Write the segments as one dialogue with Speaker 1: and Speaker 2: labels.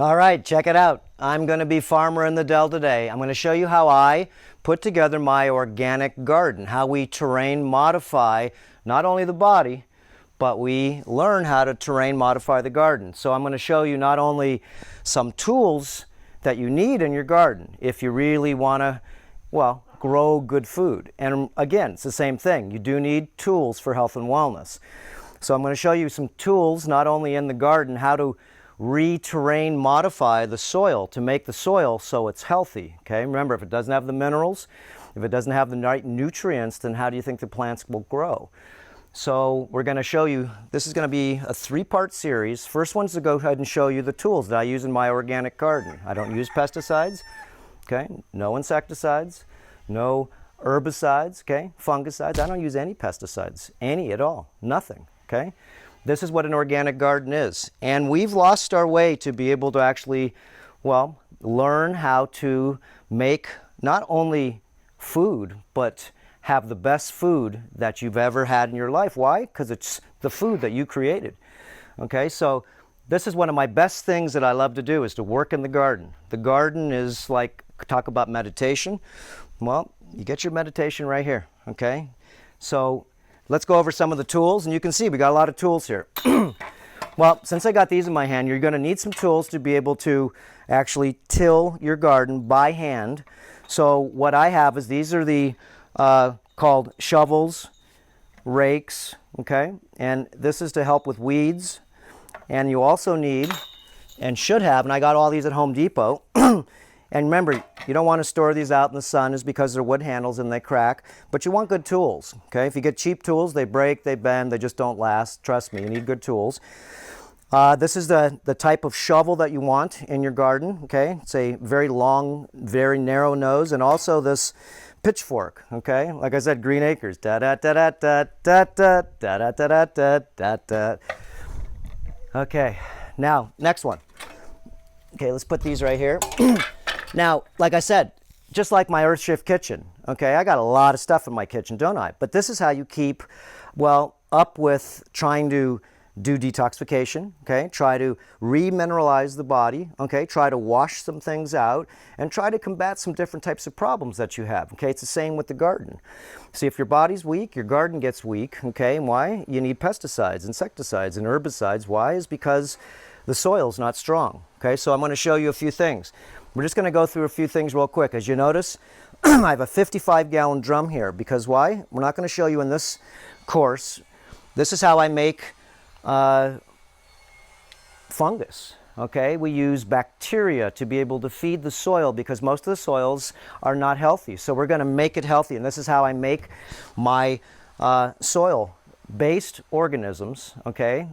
Speaker 1: All right, check it out. I'm going to be farmer in the Dell today. I'm going to show you how I put together my organic garden, how we terrain modify not only the body, but we learn how to terrain modify the garden. So I'm going to show you not only some tools that you need in your garden if you really want to, well, grow good food. And again, it's the same thing. You do need tools for health and wellness. So I'm going to show you some tools not only in the garden, how to re-terrain modify the soil to make the soil so it's healthy. Okay, remember, if it doesn't have the minerals, if it doesn't have the right nutrients, then how do you think the plants will grow? So we're going to show you, this is going to be a three-part series. First one's to go ahead and show you the tools that I use in my organic garden. I don't use pesticides, okay, no insecticides, no herbicides, okay, fungicides. I don't use any pesticides, any at all, nothing, okay. This is what an organic garden is. And we've lost our way to be able to actually, well, learn how to make not only food, but have the best food that you've ever had in your life. Why? Because it's the food that you created. Okay, so this is one of my best things that I love to do, is to work in the garden. The garden is like, talk about meditation. Well, you get your meditation right here, okay? So let's go over some of the tools, and you can see we got a lot of tools here. Well, since I got these in my hand, you're going to need some tools to be able to actually till your garden by hand. So what I have is these are the called shovels, rakes, okay? And this is to help with weeds. And you also need, and should have, and I got all these at Home Depot, and remember, you don't want to store these out in the sun, is because they're wood handles and they crack, but you want good tools, okay? If you get cheap tools, they break, they bend, they just don't last. Trust me, you need good tools. This is the type of shovel that you want in your garden, okay? It's a very long, very narrow nose, and also this pitchfork, okay? Like I said, Green Acres. Da-da-da-da-da-da-da-da-da-da-da-da-da. Okay, now, next one. Okay, let's put these right here. Now, like I said, just like my Earthshift kitchen, okay, I got a lot of stuff in my kitchen, don't I? But this is how you keep, well, up with trying to do detoxification, okay, try to remineralize the body, okay, try to wash some things out, and try to combat some different types of problems that you have, okay? It's the same with the garden. See, if your body's weak, your garden gets weak, okay, and why? You need pesticides, insecticides, and herbicides. Why? Is because the soil's not strong, okay? So I'm going to show you a few things. We're just going to go through a few things real quick. As you notice, I have a 55-gallon drum here, because why? We're not going to show you in this course. This is how I make fungus, okay? We use bacteria to be able to feed the soil, because most of the soils are not healthy. So we're going to make it healthy, and this is how I make my soil-based organisms, okay?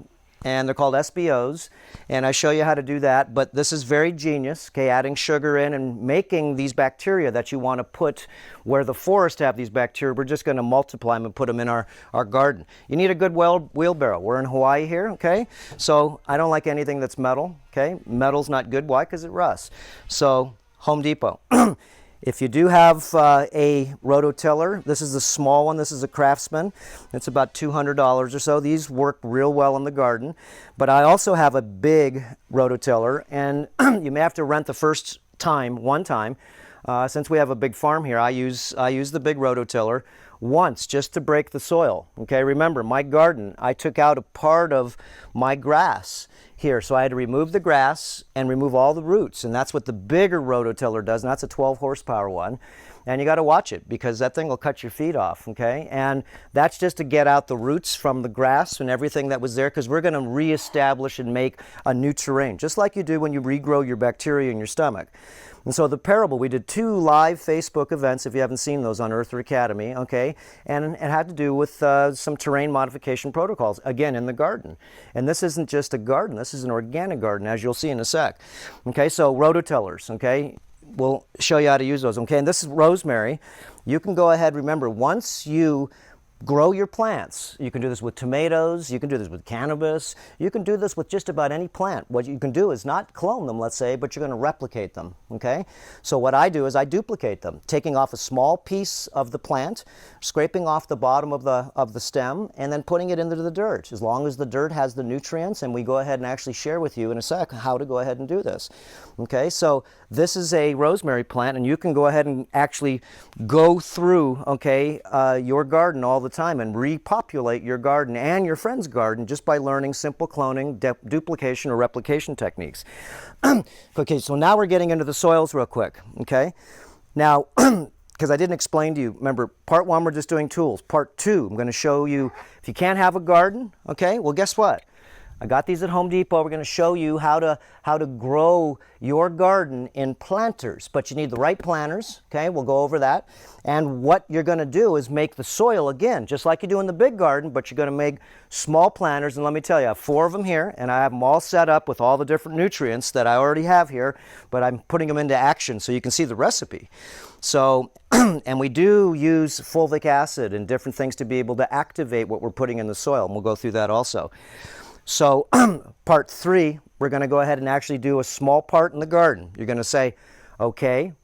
Speaker 1: And they're called SBOs, and I show you how to do that. But this is very genius, okay, adding sugar in and making these bacteria that you want to put where the forests have these bacteria. We're just going to multiply them and put them in our garden. You need a good wheelbarrow. We're in Hawaii here, okay? So I don't like anything that's metal, okay? Metal's not good. Why? Because it rusts. So Home Depot. If you do have a rototiller, this is the small one, this is a Craftsman. It's about $200 or so. These work real well in the garden. But I also have a big rototiller, and you may have to rent the first time, one time. Since we have a big farm here, I use the big rototiller once just to break the soil. Okay, remember, my garden, I took out a part of my grass here, so I had to remove the grass and remove all the roots, and that's what the bigger rototiller does, and that's a 12 horsepower one. And you got to watch it, because that thing will cut your feet off, okay? And that's just to get out the roots from the grass and everything that was there, because we're going to reestablish and make a new terrain, just like you do when you regrow your bacteria in your stomach. And so the parable, we did 2 live Facebook events, if you haven't seen those, on Earther Academy, okay? And it had to do with some terrain modification protocols, again, in the garden. And this isn't just a garden, this is an organic garden, as you'll see in a sec. Okay, so rototillers, okay? We'll show you how to use those, okay? And this is rosemary. You can go ahead, remember, once you grow your plants. You can do this with tomatoes, you can do this with cannabis, you can do this with just about any plant. What you can do is not clone them, let's say, but you're going to replicate them, okay? So what I do is I duplicate them, taking off a small piece of the plant, scraping off the bottom of the stem, and then putting it into the dirt. As long as the dirt has the nutrients, and we go ahead and actually share with you in a sec how to go ahead and do this. Okay, so this is a rosemary plant, and you can go ahead and actually go through, okay, your garden all the time and repopulate your garden and your friend's garden just by learning simple cloning, duplication, or replication techniques. Okay, so now we're getting into the soils real quick, okay? Now, because I didn't explain to you, remember, part one, we're just doing tools. Part two, I'm going to show you, if you can't have a garden, okay, well, guess what? I got these at Home Depot. We're going to show you how to grow your garden in planters, but you need the right planters, okay? We'll go over that. And what you're going to do is make the soil, again, just like you do in the big garden, but you're going to make small planters. And let me tell you, I have 4 of them here, and I have them all set up with all the different nutrients that I already have here, but I'm putting them into action so you can see the recipe. So, and we do use fulvic acid and different things to be able to activate what we're putting in the soil, and we'll go through that also. So part 3, we're going to go ahead and actually do a small part in the garden. You're going to say, okay,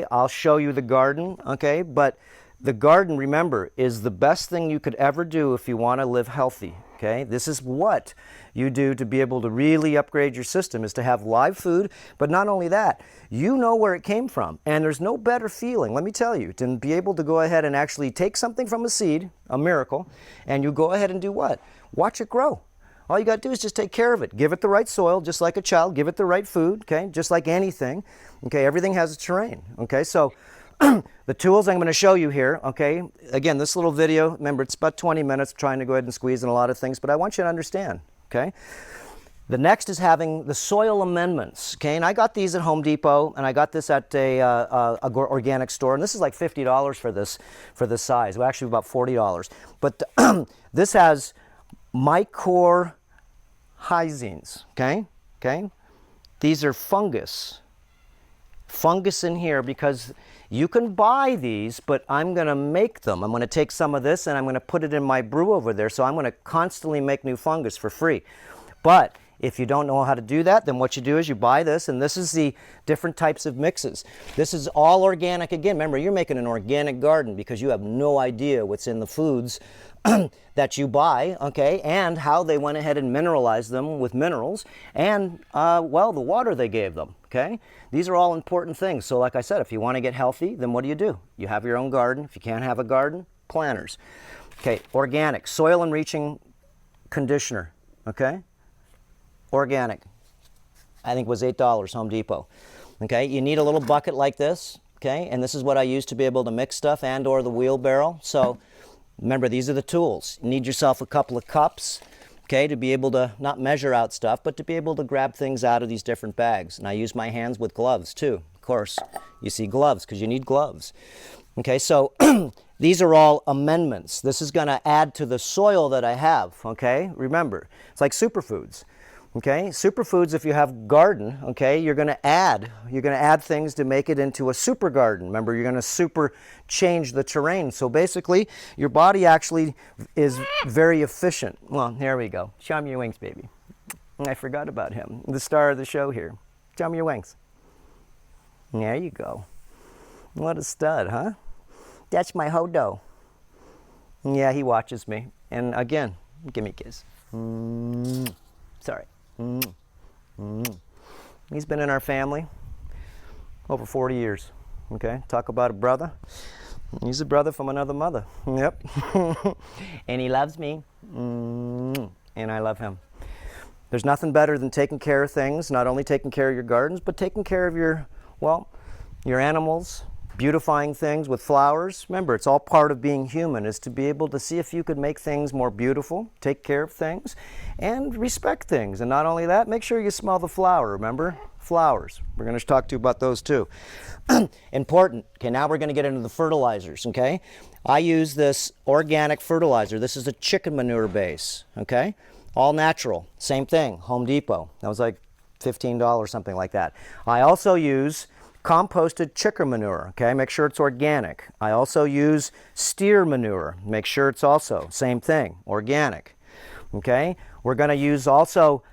Speaker 1: I'll show you the garden, okay, but the garden, remember, is the best thing you could ever do if you want to live healthy, okay? This is what you do to be able to really upgrade your system, is to have live food, but not only that, you know where it came from, and there's no better feeling, let me tell you, to be able to go ahead and actually take something from a seed, a miracle, and you go ahead and do what? Watch it grow. All you got to do is just take care of it. Give it the right soil, just like a child. Give it the right food, okay? Just like anything, okay? Everything has a terrain, okay? So the tools I'm going to show you here, okay? Again, this little video, remember, it's about 20 minutes trying to go ahead and squeeze in a lot of things, but I want you to understand, okay? The next is having the soil amendments, okay? And I got these at Home Depot, and I got this at a organic store, and this is like $50 for this size. Well, actually about $40. But this has mycorrhizines, okay? These are fungus in here, because you can buy these, but I'm going to make them. I'm going to take some of this and I'm going to put it in my brew over there, so I'm going to constantly make new fungus for free. But if you don't know how to do that, then what you do is you buy this, and this is the different types of mixes. This is all organic. Again, remember, you're making an organic garden because you have no idea what's in the foods that you buy, okay, and how they went ahead and mineralized them with minerals, and, well, the water they gave them, okay? These are all important things. So like I said, if you want to get healthy, then what do? You have your own garden. If you can't have a garden, planters. Okay, organic, soil enriching conditioner, okay? Organic, I think was $8, Home Depot. Okay, you need a little bucket like this, okay, and this is what I use to be able to mix stuff, and or the wheelbarrow. So remember, these are the tools. You need yourself a couple of cups, okay, to be able to not measure out stuff, but to be able to grab things out of these different bags. And I use my hands with gloves too. Of course, you see gloves because you need gloves. Okay, so these are all amendments. This is going to add to the soil that I have, okay? Remember, it's like superfoods. Okay, superfoods, if you have garden, okay, you're going to add things to make it into a super garden. Remember, you're going to super change the terrain. So basically, your body actually is very efficient. Well, there we go. Show me your wings, baby. I forgot about him, the star of the show here. Show me your wings. There you go. What a stud, huh? That's my Hodo. Yeah, he watches me. And again, give me a kiss. Sorry. He's been in our family over 40 years. Okay, talk about a brother. He's a brother from another mother. Yep. And he loves me, and I love him. There's nothing better than taking care of things, not only taking care of your gardens, but taking care of your animals, beautifying things with flowers. Remember, it's all part of being human, is to be able to see if you could make things more beautiful, take care of things, and respect things. And not only that, make sure you smell the flower, remember? Flowers. We're going to talk to you about those too. Important. Okay, now we're going to get into the fertilizers, okay? I use this organic fertilizer. This is a chicken manure base, okay? All natural. Same thing, Home Depot. That was like $15, something like that. I also use composted chicken manure, okay? Make sure it's organic. I also use steer manure. Make sure it's also same thing, organic, okay? We're going to use also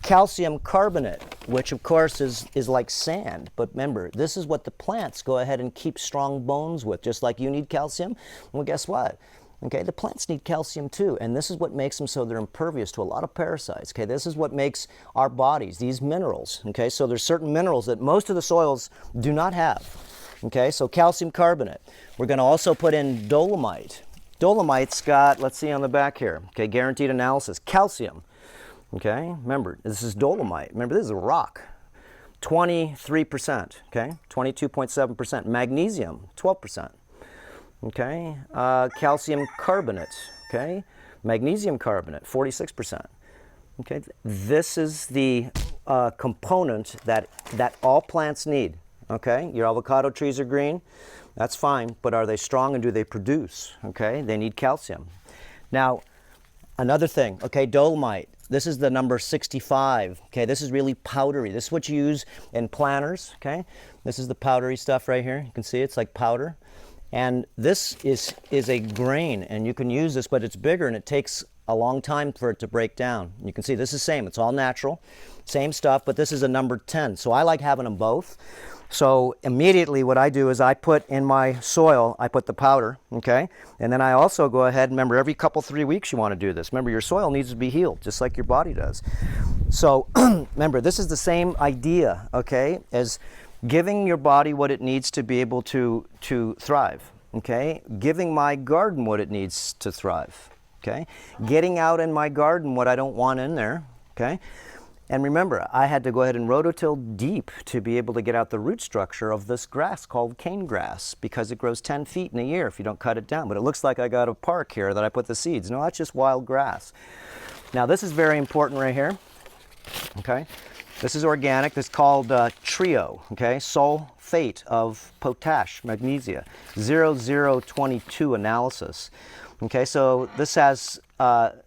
Speaker 1: calcium carbonate, which of course is like sand. But remember, this is what the plants go ahead and keep strong bones with, just like you need calcium. Well, guess what? Okay, the plants need calcium too, and this is what makes them so they're impervious to a lot of parasites. Okay, this is what makes our bodies, these minerals. Okay, so there's certain minerals that most of the soils do not have. Okay, so calcium carbonate. We're going to also put in dolomite. Dolomite's got, let's see on the back here, okay, guaranteed analysis, calcium. Okay, remember, this is dolomite. Remember, this is a rock. 23%, okay, 22.7%. Magnesium, 12%. Okay, calcium carbonate, okay, magnesium carbonate, 46%. Okay, this is the component that all plants need. Okay, your avocado trees are green, that's fine, but are they strong and do they produce? Okay, they need calcium. Now, another thing, okay, dolomite. This is the number 65. Okay, this is really powdery. This is what you use in planters. Okay, this is the powdery stuff right here. You can see it's like powder. And this is a grain, and you can use this, but it's bigger and it takes a long time for it to break down. You can see this is same, it's all natural, same stuff, but this is a number 10. So I like having them both. So immediately what I do is I put in my soil, I put the powder, okay? And then I also go ahead, remember every couple, 3 weeks you want to do this. Remember your soil needs to be healed, just like your body does. So remember, this is the same idea, okay, as giving your body what it needs to be able to thrive, okay? Giving my garden what it needs to thrive, okay? Getting out in my garden what I don't want in there, okay? And remember, I had to go ahead and rototill deep to be able to get out the root structure of this grass called cane grass, because it grows 10 feet in a year if you don't cut it down. But it looks like I got a park here that I put the seeds. No, that's just wild grass. Now this is very important right here, okay? This is organic. This is called Trio, okay? Sulfate of potash, magnesia, 0022 analysis. Okay, so this has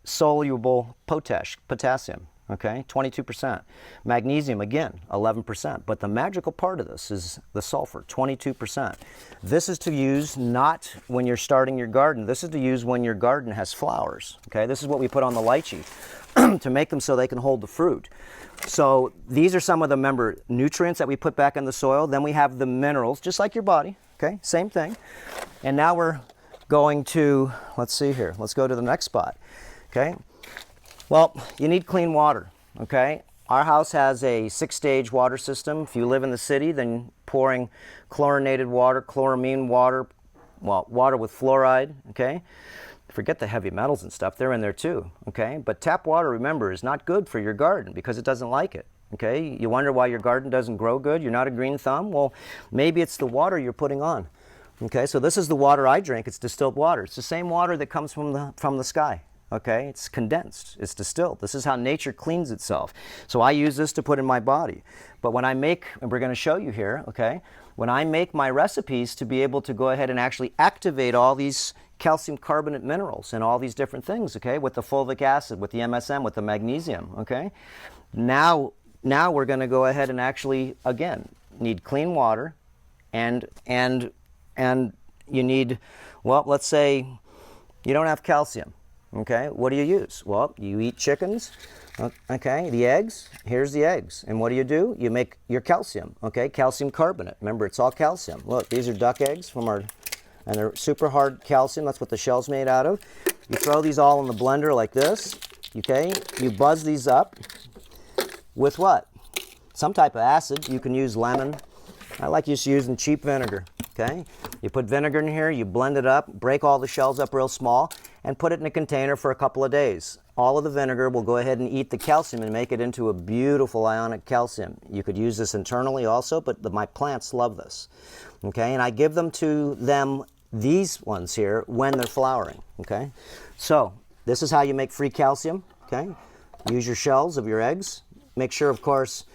Speaker 1: soluble potassium, okay, 22%. Magnesium, again, 11%. But the magical part of this is the sulfur, 22%. This is to use not when you're starting your garden. This is to use when your garden has flowers, okay? This is what we put on the lychee to make them so they can hold the fruit. So these are some of the, remember, nutrients that we put back in the soil. Then we have the minerals, just like your body, okay? Same thing. And now we're going to, let's see here. Let's go to the next spot, okay? Well, you need clean water, okay? Our house has a 6-stage water system. If you live in the city, then pouring chlorinated water, chloramine water, well, water with fluoride, okay? Forget the heavy metals and stuff, they're in there too, okay? But tap water, remember, is not good for your garden because it doesn't like it, okay? You wonder why your garden doesn't grow good, you're not a green thumb? Well, maybe it's the water you're putting on, okay? So this is the water I drink, it's distilled water. It's the same water that comes from the sky, okay? It's condensed, it's distilled. This is how nature cleans itself. So I use this to put in my body. But when I make, and we're gonna show you here, okay? When I make my recipes to be able to go ahead and actually activate all these calcium carbonate minerals and all these different things, okay, with the fulvic acid, with the MSM, with the magnesium, okay? Now we're going to go ahead and actually, again, need clean water and you need, well, let's say you don't have calcium, okay? What do you use? Well, you eat chickens, okay, the eggs, here's the eggs. And what do? You make your calcium, okay, calcium carbonate. Remember, it's all calcium. Look, these are duck eggs from our, and they're super hard calcium. That's what the shell's made out of. You throw these all in the blender like this, okay? You buzz these up with what? Some type of acid. You can use lemon. I like just using cheap vinegar, okay? You put vinegar in here, you blend it up, break all the shells up real small, and put it in a container for a couple of days. All of the vinegar will go ahead and eat the calcium and make it into a beautiful ionic calcium. You could use this internally also, but my plants love this. Okay, and I give them to them, these ones here, when they're flowering, okay? So, this is how you make free calcium, okay? Use your shells of your eggs. Make sure, of course,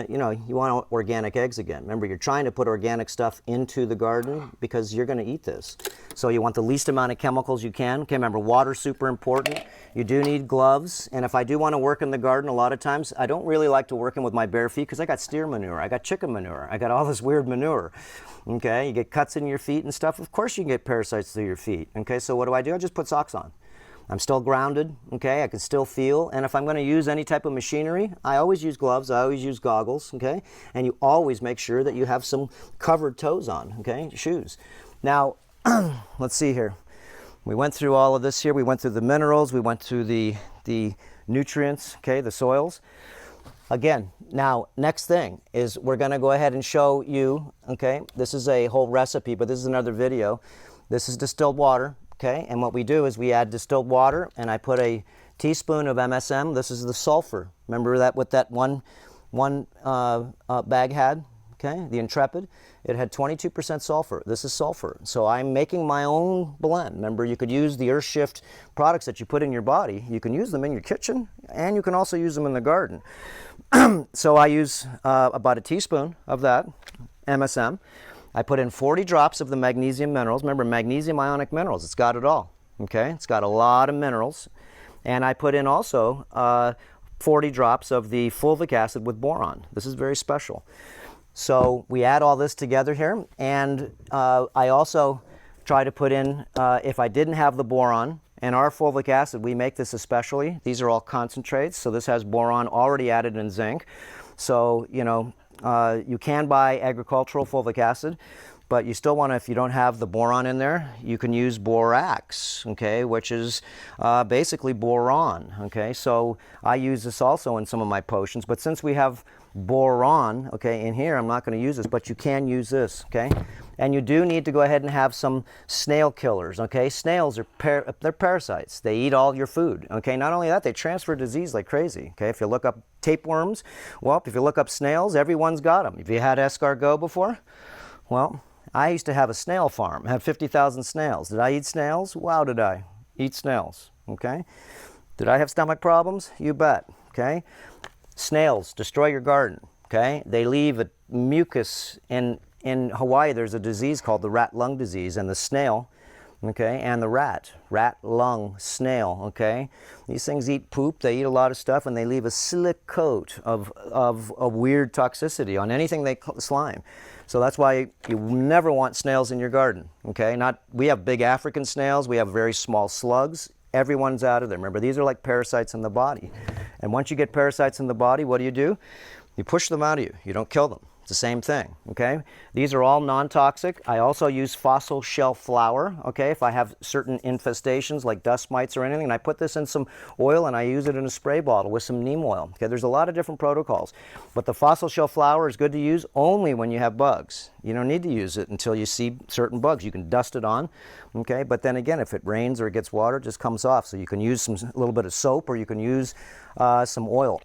Speaker 1: you know, you want organic eggs again. Remember, you're trying to put organic stuff into the garden because you're going to eat this. So you want the least amount of chemicals you can. Okay, remember, water's super important. You do need gloves. And if I do want to work in the garden, a lot of times, I don't really like to work in with my bare feet because I got steer manure, I got chicken manure, I got all this weird manure. Okay, you get cuts in your feet and stuff. Of course you can get parasites through your feet. Okay, so what do? I just put socks on. I'm still grounded, okay? I can still feel. And if I'm going to use any type of machinery, I always use gloves, I always use goggles, okay? And you always make sure that you have some covered toes on, okay? Shoes. Now, let's see here. We went through all of this here. We went through the minerals. We went through the nutrients, okay, the soils. Again, now, next thing is we're going to go ahead and show you, okay? This is a whole recipe, but this is another video. This is distilled water. Okay, and what we do is we add distilled water, and I put a teaspoon of MSM. This is the sulfur. Remember that what that one bag had? Okay, the Intrepid. It had 22% sulfur. This is sulfur. So I'm making my own blend. Remember, you could use the Earth Shift products that you put in your body. You can use them in your kitchen, and you can also use them in the garden. So I use about a teaspoon of that MSM. I put in 40 drops of the magnesium minerals. Remember, magnesium ionic minerals, it's got it all, okay? It's got a lot of minerals. And I put in also 40 drops of the fulvic acid with boron. This is very special. So we add all this together here, and I also try to put in, if I didn't have the boron, and our fulvic acid, we make this especially. These are all concentrates, so this has boron already added in zinc. So, you know, you can buy agricultural fulvic acid, but you still want to, if you don't have the boron in there, you can use borax, okay, which is basically boron, okay. So I use this also in some of my potions, but since we have boron, okay, in here, I'm not going to use this, but you can use this, okay. And you do need to go ahead and have some snail killers, okay? Snails are they're parasites. They eat all your food, okay? Not only that, they transfer disease like crazy, okay? If you look up tapeworms, well, if you look up snails, everyone's got them. Have you had escargot before? Well, I used to have a snail farm. I had 50,000 snails. Did I eat snails? Wow, did I eat snails, okay? Did I have stomach problems? You bet, okay? Snails destroy your garden, okay? They leave a mucus in Hawaii. There's a disease called the rat lung disease, and the snail, okay, and the rat lung snail, okay. These things eat poop, they eat a lot of stuff, and they leave a slick coat of weird toxicity on anything they slime. So that's why you never want snails in your garden, okay. We have big African snails, we have very small slugs. Everyone's out of there. Remember, these are like parasites in the body. And once you get parasites in the body, what do? You push them out of you. You don't kill them. It's the same thing, okay? These are all non-toxic. I also use fossil shell flour, okay? If I have certain infestations like dust mites or anything, and I put this in some oil and I use it in a spray bottle with some neem oil, okay? There's a lot of different protocols. But the fossil shell flour is good to use only when you have bugs. You don't need to use it until you see certain bugs. You can dust it on, okay? But then again, if it rains or it gets water, it just comes off. So you can use a little bit of soap, or you can use some oil.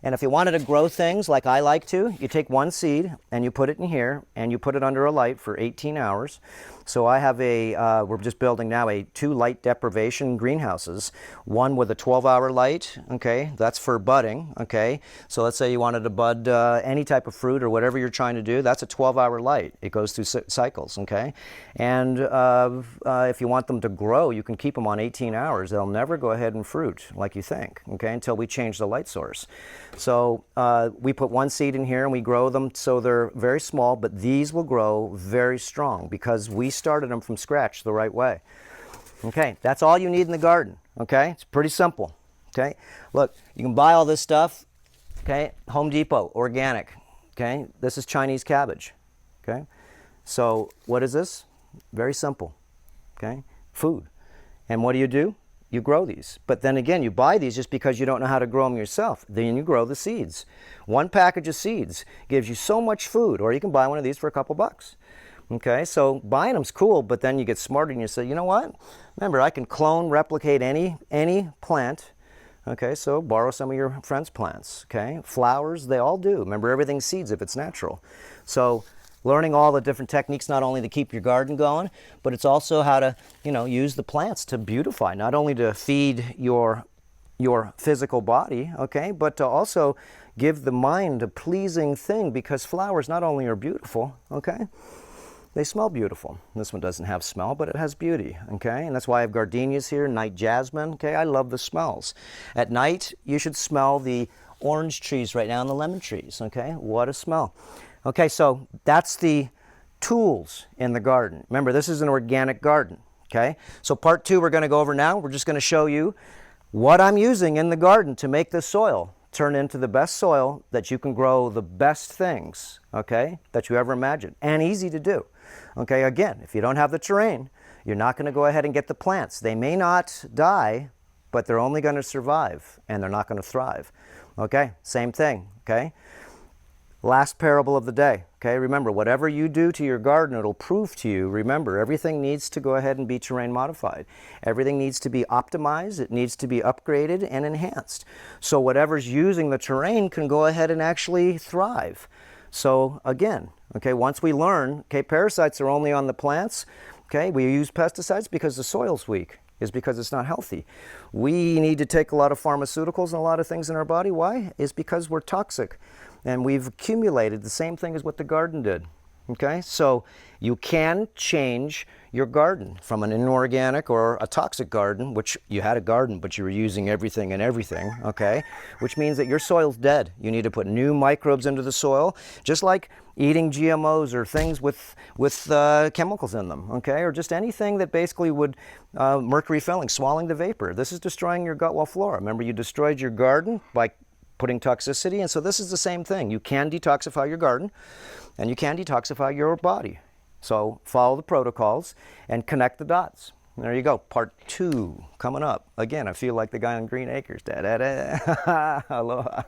Speaker 1: And if you wanted to grow things like I like to, you take one seed and you put it in here and you put it under a light for 18 hours. So I have we're just building now 2 light deprivation greenhouses. One with a 12-hour light, okay, that's for budding, okay. So let's say you wanted to bud any type of fruit or whatever you're trying to do, that's a 12-hour light. It goes through cycles, okay. And if you want them to grow, you can keep them on 18 hours. They'll never go ahead and fruit like you think, okay, until we change the light source. So we put one seed in here and we grow them so they're very small, but these will grow very strong because we started them from scratch the right way. Okay, that's all you need in the garden, okay? It's pretty simple, okay? Look, you can buy all this stuff, okay? Home Depot, organic, okay? This is Chinese cabbage, okay? So what is this? Very simple, okay? Food. And what do? You grow these. But then again, you buy these just because you don't know how to grow them yourself. Then you grow the seeds. One package of seeds gives you so much food, or you can buy one of these for a couple bucks. Okay, so buying them's cool, but then you get smarter and you say, you know what? Remember, I can clone, replicate any plant. Okay, so borrow some of your friends' plants. Okay, flowers, they all do. Remember, everything's seeds if it's natural. So learning all the different techniques, not only to keep your garden going, but it's also how to, use the plants to beautify, not only to feed your physical body, okay, but to also, give the mind a pleasing thing, because flowers not only are beautiful, okay, they smell beautiful. This one doesn't have smell, but it has beauty, okay? And that's why I have gardenias here, night jasmine, okay? I love the smells. At night, you should smell the orange trees right now and the lemon trees, okay? What a smell. Okay, so that's the tools in the garden. Remember, this is an organic garden, okay? So part 2 we're going to go over now. We're just going to show you what I'm using in the garden to make this soil turn into the best soil that you can grow the best things, okay, that you ever imagined, and easy to do. Okay, again, if you don't have the terrain, you're not going to go ahead and get the plants. They may not die, but they're only going to survive, and they're not going to thrive. Okay, same thing, okay? Last parable of the day, okay? Remember, whatever you do to your garden, it'll prove to you. Remember, everything needs to go ahead and be terrain modified. Everything needs to be optimized. It needs to be upgraded and enhanced. So whatever's using the terrain can go ahead and actually thrive. So again, okay, once we learn, okay, parasites are only on the plants, okay? We use pesticides because the soil's weak, is because it's not healthy. We need to take a lot of pharmaceuticals and a lot of things in our body. Why? Is because we're toxic. And we've accumulated the same thing as what the garden did. Okay, so you can change your garden from an inorganic or a toxic garden, which you had a garden but you were using everything and everything, okay, which means that your soil's dead. You need to put new microbes into the soil, just like eating GMOs or things with chemicals in them, okay, or just anything that basically would mercury filling, swallowing the vapor. This is destroying your gut wall flora. Remember, you destroyed your garden by putting toxicity, and so this is the same thing. You can detoxify your garden, and you can detoxify your body. So follow the protocols and connect the dots. There you go, part 2 coming up. Again, I feel like the guy on Green Acres. Da, da, da. Aloha.